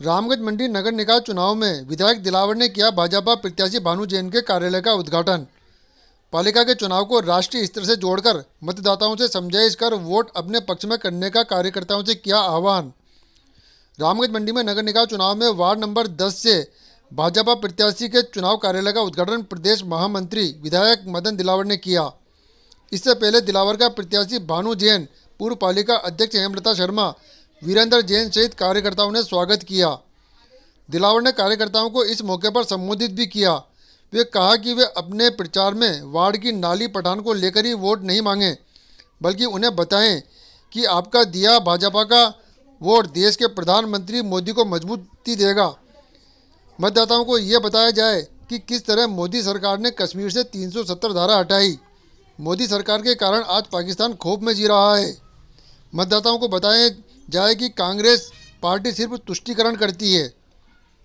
रामगंज मंडी नगर निकाय चुनाव में विधायक दिलावर ने किया भाजपा प्रत्याशी भानु जैन के कार्यालय का उद्घाटन। पालिका के चुनाव को राष्ट्रीय स्तर से जोड़कर मतदाताओं से समझाइश कर वोट अपने पक्ष में करने का कार्यकर्ताओं से किया आह्वान। रामगंज मंडी में नगर निकाय चुनाव में वार्ड नंबर 10 से भाजपा प्रत्याशी के चुनाव कार्यालय का उद्घाटन प्रदेश महामंत्री विधायक मदन दिलावर ने किया। इससे पहले दिलावर का प्रत्याशी भानु जैन, पूर्व पालिका अध्यक्ष हेमलता शर्मा, वीरेंद्र जैन सहित कार्यकर्ताओं ने स्वागत किया। दिलावर ने कार्यकर्ताओं को इस मौके पर संबोधित भी किया। वे कहा कि वे अपने प्रचार में वार्ड की नाली पठान को लेकर ही वोट नहीं मांगे, बल्कि उन्हें बताएं कि आपका दिया भाजपा का वोट देश के प्रधानमंत्री मोदी को मजबूती देगा। मतदाताओं को ये बताया जाए कि किस तरह मोदी सरकार ने कश्मीर से 370 धारा हटाई। मोदी सरकार के कारण आज पाकिस्तान खौफ में जी रहा है। मतदाताओं को बताया जाए कि कांग्रेस पार्टी सिर्फ तुष्टीकरण करती है।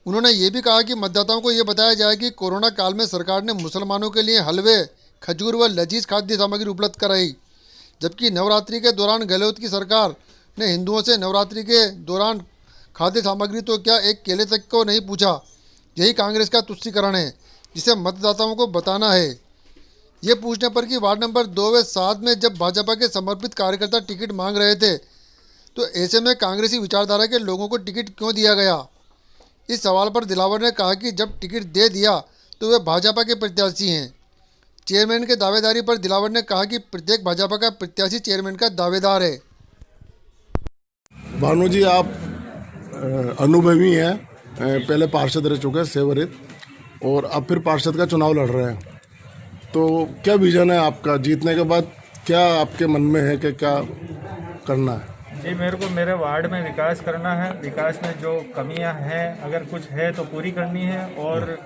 उन्होंने ये भी कहा कि मतदाताओं को ये बताया जाए कि कोरोना काल में सरकार ने मुसलमानों के लिए हलवे, खजूर व लजीज खाद्य सामग्री उपलब्ध कराई, जबकि नवरात्रि के दौरान गहलोत की सरकार ने हिंदुओं से नवरात्रि के दौरान खाद्य सामग्री तो क्या एक केले तक को नहीं पूछा। यही कांग्रेस का तुष्टीकरण है, जिसे मतदाताओं को बताना है। ये पूछने पर कि वार्ड नंबर 2 व 7 में जब भाजपा के समर्पित कार्यकर्ता टिकट मांग रहे थे, तो ऐसे में कांग्रेसी विचारधारा के लोगों को टिकट क्यों दिया गया। इस सवाल पर दिलावर ने कहा कि जब टिकट दे दिया तो वे भाजपा के प्रत्याशी हैं। चेयरमैन के दावेदारी पर दिलावर ने कहा कि प्रत्येक भाजपा का प्रत्याशी चेयरमैन का दावेदार है। भानु जी, आप अनुभवी हैं, पहले पार्षद रह चुके हैं सेवरित, और अब फिर पार्षद का चुनाव लड़ रहे हैं। तो क्या विजन है आपका जीतने के बाद? क्या आपके मन में है कि क्या करना है? जी, मेरे को मेरे वार्ड में विकास करना है। विकास में जो कमियां हैं, अगर कुछ है तो पूरी करनी है, और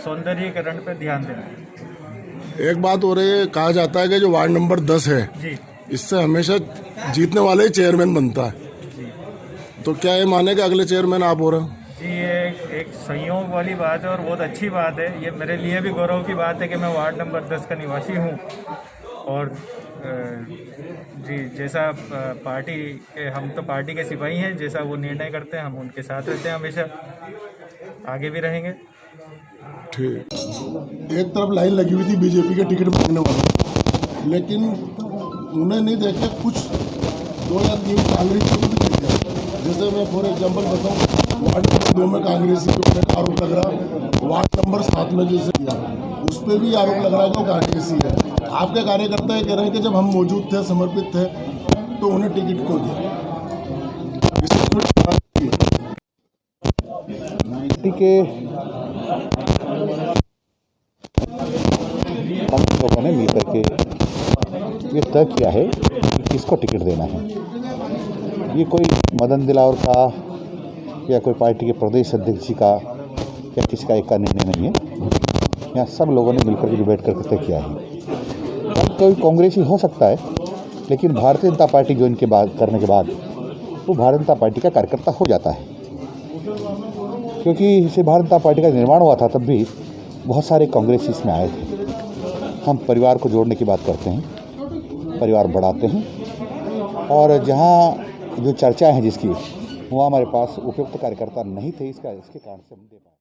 सौंदर्यीकरण पे ध्यान देना है। एक बात हो रही है, कहा जाता है कि जो वार्ड नंबर 10 है जी, इससे हमेशा जीतने वाले ही चेयरमैन बनता है। जी, तो क्या ये माने कि अगले चेयरमैन आप हो रहे हैं? जी, ये एक संयोग वाली बात है और बहुत अच्छी बात है। ये मेरे लिए भी गौरव की बात है कि मैं वार्ड नंबर 10 का निवासी हूँ। और जी, जैसा पार्टी के, हम तो पार्टी के सिपाही हैं, जैसा वो निर्णय करते हैं हम उनके साथ रहते हैं, हमेशा आगे भी रहेंगे। ठीक। एक तरफ लाइन लगी हुई थी बीजेपी के टिकट मांगने वाले, लेकिन उन्हें नहीं देखे कुछ 2 या 3 कांग्रेस को भी देखे। जैसे मैं फॉर एग्जांपल बताऊं, वार्ड नंबर 2 में कांग्रेसी पे आरोप लग रहा, वार्ड नंबर 7 में जैसे किया उस पर भी आरोप लग रहा है कि वो कांग्रेसी है। आपके कार्यकर्ता ये कह रहे हैं कि जब हम मौजूद थे, समर्पित थे, तो उन्हें टिकट क्यों दिया? के हम लोगों ने मिलकर के ये तय किया है कि किसको टिकट देना है। ये कोई मदन दिलावर का या कोई पार्टी के प्रदेश अध्यक्ष जी का या किसी का एक का निर्णय नहीं है। यहाँ सब लोगों ने मिलकर के डिबेट करके तय किया है। अब कोई कांग्रेसी हो सकता है, लेकिन भारतीय जनता पार्टी ज्वाइन के बाद करने के बाद वो भारतीय जनता पार्टी का कार्यकर्ता हो जाता है। क्योंकि इसे भारतीय जनता पार्टी का निर्माण हुआ था, तब भी बहुत सारे कांग्रेसी इसमें आए थे। हम परिवार को जोड़ने की बात करते हैं, परिवार बढ़ाते हैं, और जहाँ जो चर्चा है जिसकी, वहाँ हमारे पास उपयुक्त कार्यकर्ता नहीं थे, इसके कारण से हम दे पाए।